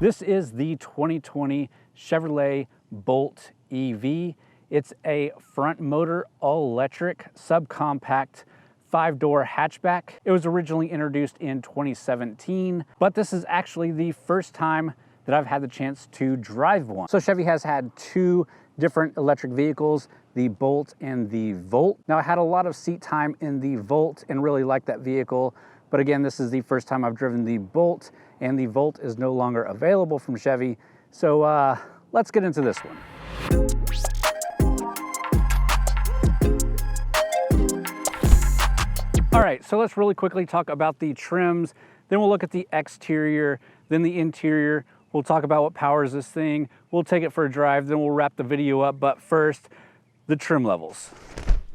This is the 2020 Chevrolet Bolt EV. It's a front motor, all electric, subcompact, 5-door hatchback. It was originally introduced in 2017, but this is actually the first time that I've had the chance to drive one. So Chevy has had two different electric vehicles, the Bolt and the Volt. Now I had a lot of seat time in the Volt and really liked that vehicle. But again, this is the first time I've driven the Bolt, and the Volt is no longer available from Chevy. So let's get into this one. All right, so let's really quickly talk about the trims. Then we'll look at the exterior, then the interior. We'll talk about what powers this thing. We'll take it for a drive, then we'll wrap the video up. But first, the trim levels.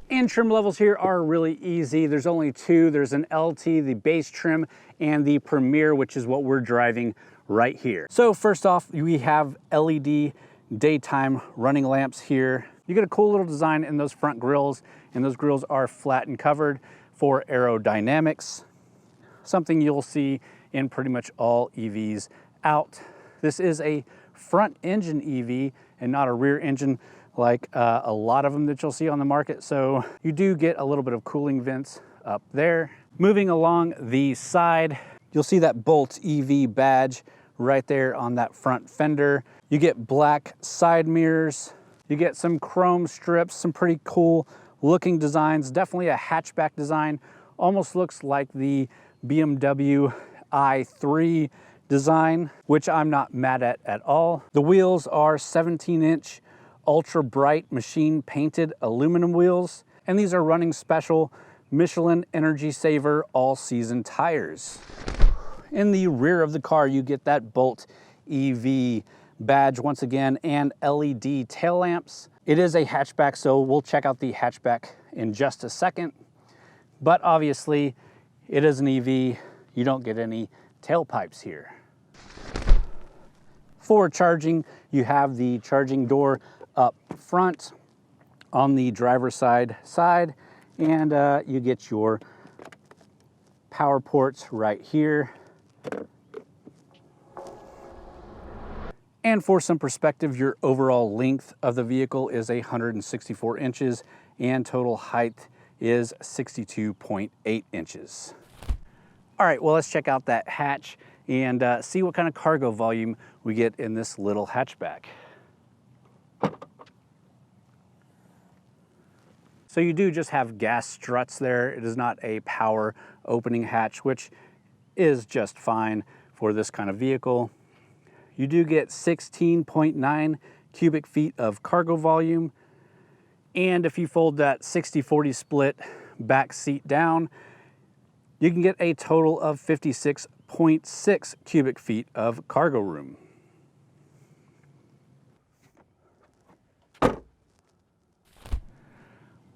And trim levels here are really easy. There's only two. There's an LT, the base trim, and the Premier, which is what we're driving right here. So first off, we have LED daytime running lamps here. You get a cool little design in those front grills, and those grills are flat and covered for aerodynamics, something you'll see in pretty much all EVs out. This is a front engine EV and not a rear engine like a lot of them that you'll see on the market. So you do get a little bit of cooling vents up there. Moving along the side, you'll see that Bolt EV badge right there on that front fender. You get black side mirrors. You get some chrome strips, some pretty cool looking designs. Definitely a hatchback design. Almost looks like the BMW i3 design, which I'm not mad at all. The wheels are 17-inch ultra bright machine painted aluminum wheels, and these are running special Michelin Energy Saver all season tires. In the rear of the car, you get that Bolt EV badge once again and LED tail lamps. It is a hatchback, so we'll check out the hatchback in just a second. But obviously, it is an EV. You don't get any tailpipes here. For charging, you have the charging door up front on the driver's side, and you get your power ports right here. And for some perspective, your overall length of the vehicle is 164 inches and total height is 62.8 inches. All right, well, let's check out that hatch and see what kind of cargo volume we get in this little hatchback. So you do just have gas struts there. It is not a power opening hatch, which is just fine for this kind of vehicle. You do get 16.9 cubic feet of cargo volume. And if you fold that 60-40 split back seat down, you can get a total of 56.6 cubic feet of cargo room.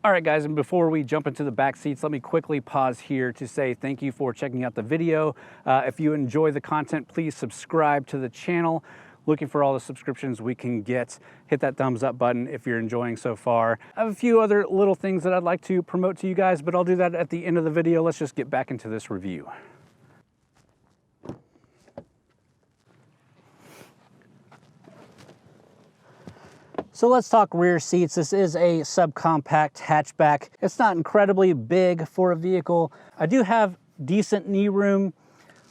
All right, guys, and before we jump into the back seats, let me quickly pause here to say thank you for checking out the video. If you enjoy the content, please subscribe to the channel. Looking for all the subscriptions we can get. Hit that thumbs up button if you're enjoying so far. I have a few other little things that I'd like to promote to you guys, but I'll do that at the end of the video. Let's just get back into this review. So let's talk rear seats. This is a subcompact hatchback. It's not incredibly big for a vehicle. I do have decent knee room.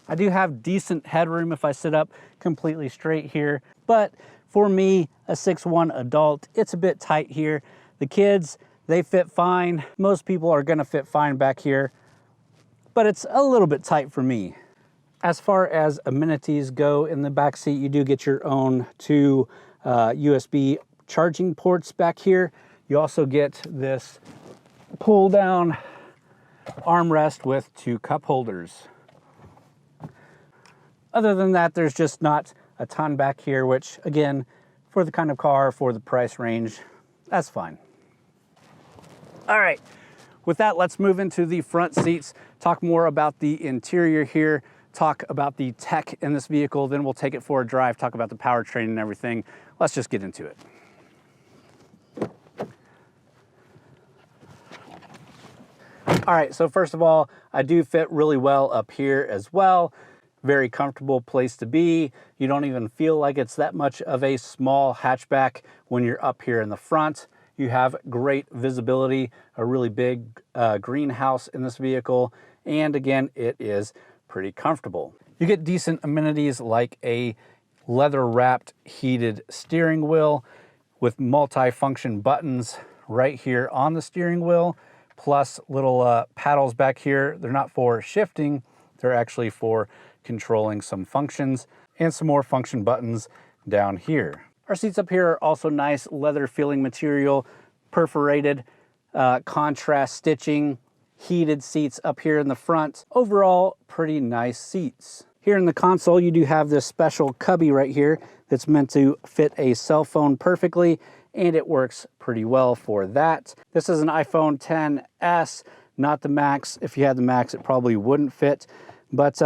I do have decent headroom if I sit up completely straight here. But for me, a 6'1" adult, it's a bit tight here. The kids, they fit fine. Most people are gonna fit fine back here, but it's a little bit tight for me. As far as amenities go in the back seat, you do get your own two USB charging ports back here. You also get this pull down armrest with two cup holders. Other than that, there's just not a ton back here, which again, for the kind of car, for the price range, that's fine. All right, with that, let's move into the front seats, talk more about the interior here, talk about the tech in this vehicle, then we'll take it for a drive, talk about the powertrain and everything. Let's just get into it. All right, so first of all, I do fit really well up here as well. Very comfortable place to be. You don't even feel like it's that much of a small hatchback when you're up here in the front. You have great visibility, a really big greenhouse in this vehicle, and again, it is pretty comfortable. You get decent amenities like a leather-wrapped heated steering wheel with multi-function buttons right here on the steering wheel, plus little paddles back here. They're not for shifting, they're actually for controlling some functions, and some more function buttons down here. Our seats up here are also nice leather feeling material, perforated, contrast stitching, heated seats up here in the front. Overall, pretty nice seats. Here in the console, you do have this special cubby right here that's meant to fit a cell phone perfectly, and it works pretty well for that. This is an iPhone XS, not the Max. If you had the Max, it probably wouldn't fit, but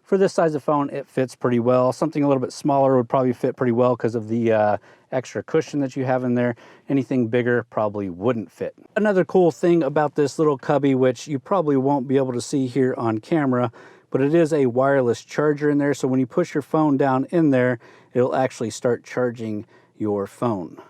for this size of phone, it fits pretty well. Something a little bit smaller would probably fit pretty well because of the extra cushion that you have in there. Anything bigger probably wouldn't fit. Another cool thing about this little cubby, which you probably won't be able to see here on camera, but it is a wireless charger in there. So when you push your phone down in there, it'll actually start charging your phone.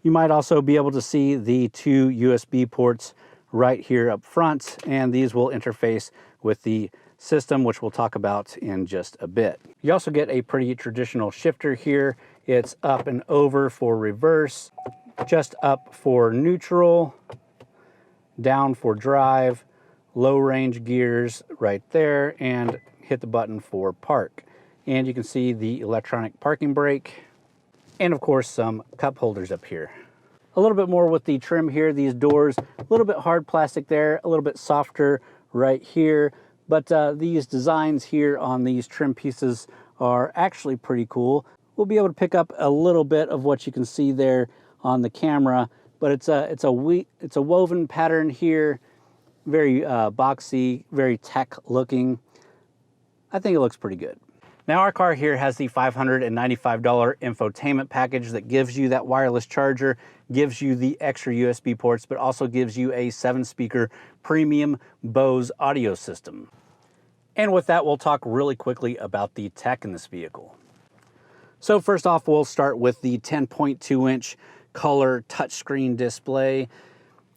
You might also be able to see the 2 USB ports right here up front, and these will interface with the system, which we'll talk about in just a bit. You also get a pretty traditional shifter here. It's up and over for reverse, just up for neutral, down for drive, low range gears right there, and hit the button for park. And you can see the electronic parking brake, and of course some cup holders up here. A little bit more with the trim here. These doors, a little bit hard plastic there, a little bit softer right here. But these designs here on these trim pieces are actually pretty cool. We'll be able to pick up a little bit of what you can see there on the camera, but it's a woven pattern here, very boxy, very tech looking. I think it looks pretty good. Now our car here has the $595 infotainment package that gives you that wireless charger, gives you the extra USB ports, but also gives you a 7-speaker premium Bose audio system. And with that, we'll talk really quickly about the tech in this vehicle. So first off, we'll start with the 10.2-inch color touchscreen display.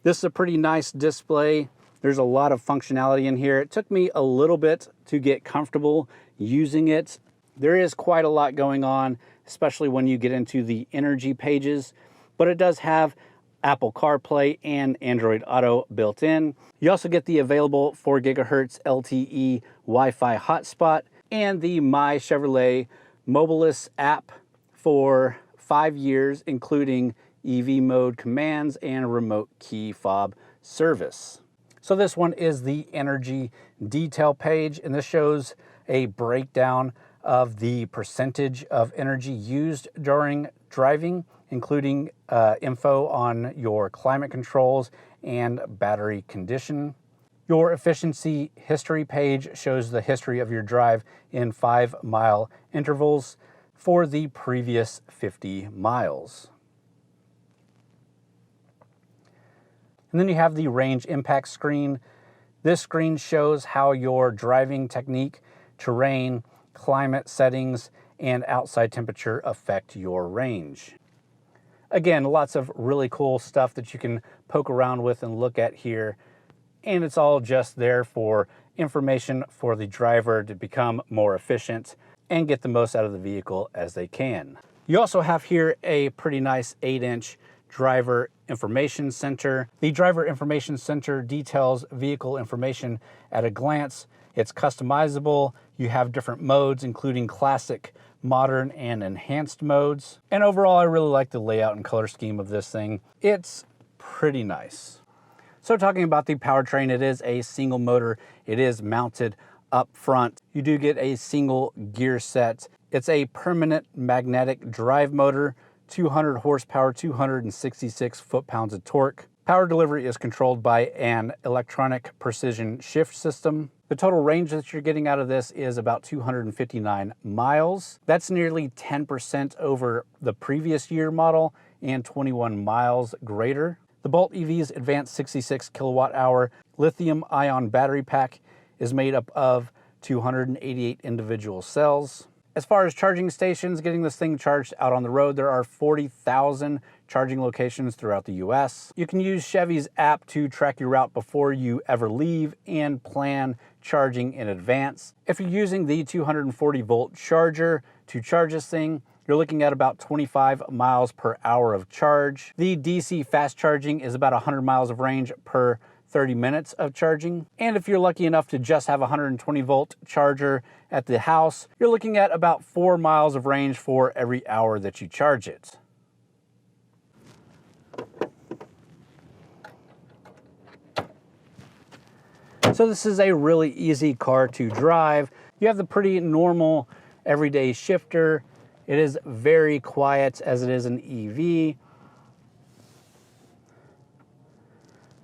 This is a pretty nice display. There's a lot of functionality in here. It took me a little bit to get comfortable using it. There is quite a lot going on, especially when you get into the energy pages, but it does have Apple CarPlay and Android Auto built in. You also get the available 4 gigahertz LTE Wi-Fi hotspot and the My Chevrolet Mobilis app for 5 years, including EV mode commands and remote key fob service. So this one is the energy detail page, and this shows a breakdown of the percentage of energy used during driving, including info on your climate controls and battery condition. Your efficiency history page shows the history of your drive in 5-mile intervals for the previous 50 miles. And then you have the range impact screen. This screen shows how your driving technique, terrain, climate settings, and outside temperature affect your range. Again, lots of really cool stuff that you can poke around with and look at here. And it's all just there for information for the driver to become more efficient and get the most out of the vehicle as they can. You also have here a pretty nice 8-inch driver information center. The driver information center details vehicle information at a glance. It's customizable. You have different modes, including classic, modern, and enhanced modes. And overall, I really like the layout and color scheme of this thing. It's pretty nice. So talking about the powertrain, it is a single motor. It is mounted up front. You do get a single gear set. It's a permanent magnetic drive motor, 200 horsepower, 266 foot-pounds of torque. Power delivery is controlled by an electronic precision shift system. The total range that you're getting out of this is about 259 miles. That's nearly 10% over the previous year model and 21 miles greater. The Bolt EV's advanced 66 kilowatt hour lithium-ion battery pack is made up of 288 individual cells. As far as charging stations, getting this thing charged out on the road, there are 40,000 charging locations throughout the US. You can use Chevy's app to track your route before you ever leave and plan charging in advance. If you're using the 240 volt charger to charge this thing, you're looking at about 25 miles per hour of charge. The DC fast charging is about 100 miles of range per 30 minutes of charging. And if you're lucky enough to just have a 120 volt charger at the house, you're looking at about 4 miles of range for every hour that you charge it. So this is a really easy car to drive. You have the pretty normal everyday shifter. It is very quiet as it is an EV.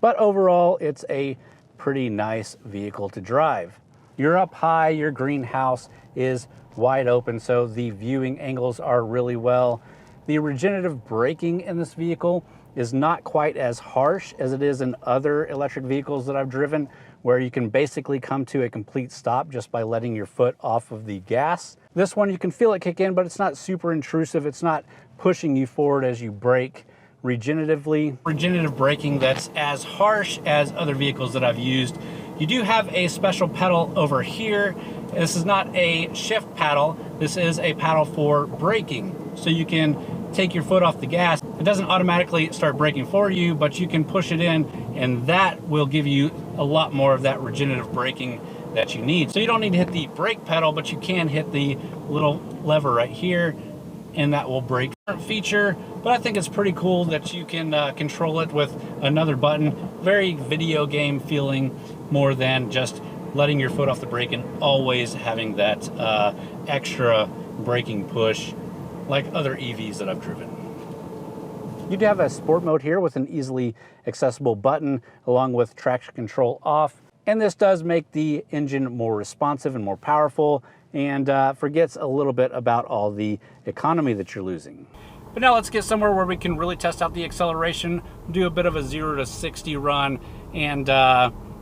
But overall, it's a pretty nice vehicle to drive. You're up high, your greenhouse is wide open, so the viewing angles are really well. The regenerative braking in this vehicle is not quite as harsh as it is in other electric vehicles that I've driven, where you can basically come to a complete stop just by letting your foot off of the gas. This one, you can feel it kick in, but it's not super intrusive. It's not pushing you forward as you brake regeneratively. Regenerative braking that's as harsh as other vehicles that I've used. You do have a special pedal over here. This is not a shift paddle. This is a paddle for braking. So you can take your foot off the gas. It doesn't automatically start braking for you, but you can push it in, and that will give you a lot more of that regenerative braking that you need. So you don't need to hit the brake pedal, but you can hit the little lever right here, and that will brake. Feature, but I think it's pretty cool that you can control it with another button. Very video game feeling, more than just letting your foot off the brake and always having that extra braking push like other EVs that I've driven. You do have a sport mode here with an easily accessible button along with traction control off, and this does make the engine more responsive and more powerful, and forgets a little bit about all the economy that you're losing. But now let's get somewhere where we can really test out the acceleration, do a bit of a 0 to 60 run, and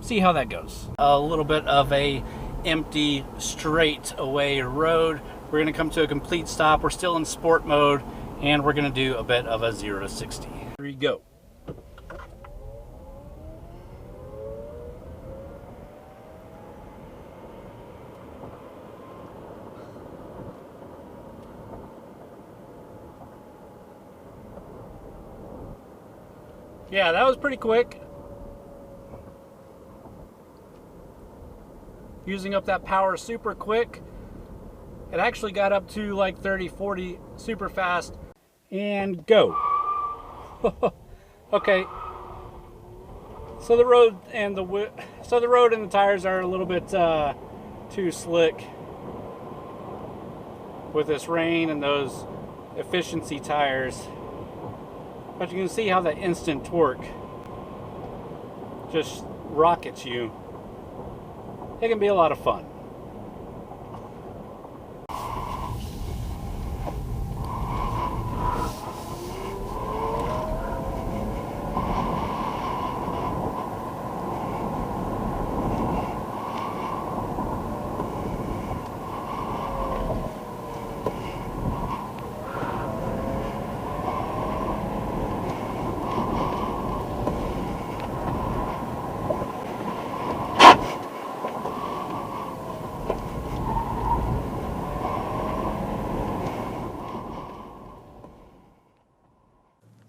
see how that goes. A little bit of a empty straight away road. We're gonna come to a complete stop. We're still in sport mode, and we're gonna do a bit of a 0 to 60. Here we go. Yeah, that was pretty quick. Using up that power super quick. It actually got up to like 30, 40 super fast. And go. Okay. So the road and the tires are a little bit too slick with this rain and those efficiency tires. But you can see how that instant torque just rockets you. It can be a lot of fun.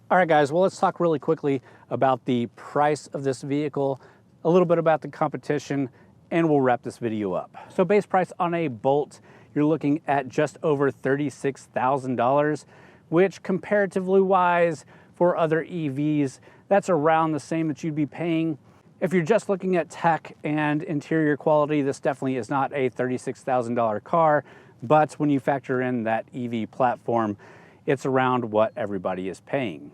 All right, guys, well, let's talk really quickly about the price of this vehicle, a little bit about the competition, and we'll wrap this video up. So base price on a Bolt, you're looking at just over $36,000, which comparatively wise for other EVs, that's around the same that you'd be paying. If you're just looking at tech and interior quality, this definitely is not a $36,000 car, but when you factor in that EV platform, it's around what everybody is paying.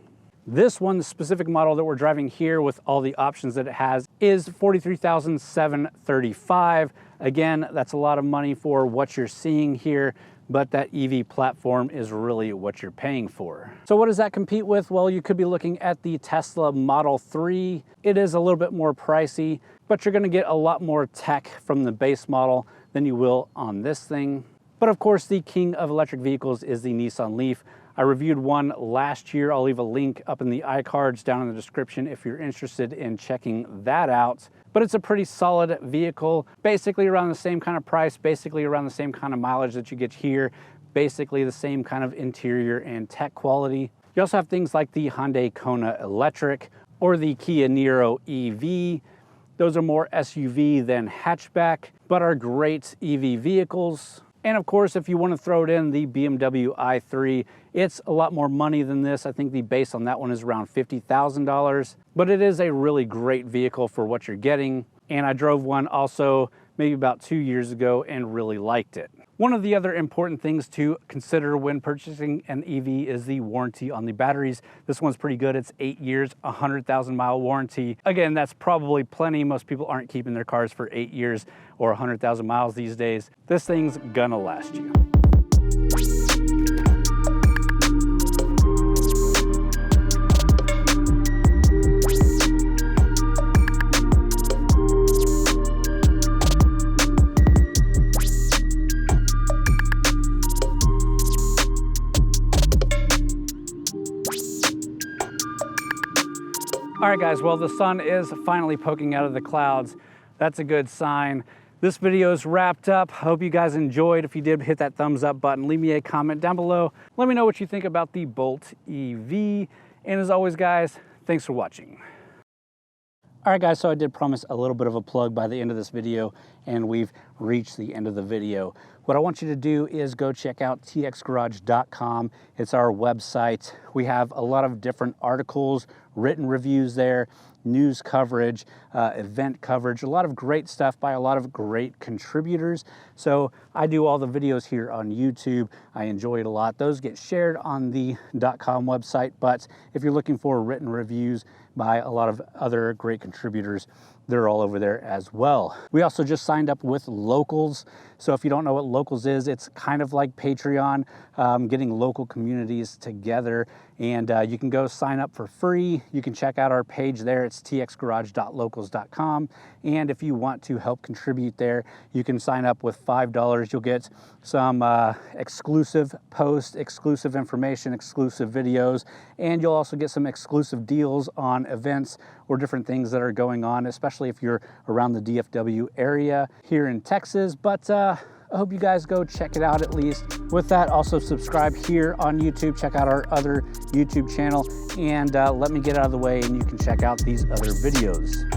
This one, the specific model that we're driving here with all the options that it has, is $43,735. Again, that's a lot of money for what you're seeing here, but that EV platform is really what you're paying for. So what does that compete with? Well, you could be looking at the Tesla Model 3. It is a little bit more pricey, but you're gonna get a lot more tech from the base model than you will on this thing. But of course, the king of electric vehicles is the Nissan Leaf. I reviewed one last year. I'll leave a link up in the iCards down in the description if you're interested in checking that out. But it's a pretty solid vehicle, basically around the same kind of price, basically around the same kind of mileage that you get here, basically the same kind of interior and tech quality. You also have things like the Hyundai Kona Electric or the Kia Niro EV. Those are more SUV than hatchback, but are great EV vehicles. And of course, if you want to throw it in the BMW i3, it's a lot more money than this. I think the base on that one is around $50,000, but it is a really great vehicle for what you're getting. And I drove one also maybe about 2 years ago and really liked it. One of the other important things to consider when purchasing an EV is the warranty on the batteries. This one's pretty good. It's 8 years, 100,000-mile warranty. Again, that's probably plenty. Most people aren't keeping their cars for 8 years or 100,000 miles these days. This thing's gonna last you. All right guys, well the sun is finally poking out of the clouds. That's a good sign. This video is wrapped up. Hope you guys enjoyed. If you did, hit that thumbs up button. Leave me a comment down below. Let me know what you think about the Bolt EV. And as always guys, thanks for watching. All right guys, so I did promise a little bit of a plug by the end of this video, and we've reached the end of the video. What I want you to do is go check out txgarage.com. It's our website. We have a lot of different articles, written reviews there, news coverage, event coverage, a lot of great stuff by a lot of great contributors. So I do all the videos here on YouTube. I enjoy it a lot. Those get shared on the .com website, but if you're looking for written reviews by a lot of other great contributors, they're all over there as well. We also just signed up with Locals. So if you don't know what Locals is, it's kind of like Patreon, getting local communities together. And you can go sign up for free. You can check out our page there. It's txgarage.locals.com. And if you want to help contribute there, you can sign up with $5. You'll get some exclusive posts, exclusive information, exclusive videos, and you'll also get some exclusive deals on events or different things that are going on, especially if you're around the DFW area here in Texas. But I hope you guys go check it out at least. With that, also subscribe here on YouTube. Check out our other YouTube channel, and let me get out of the way and you can check out these other videos.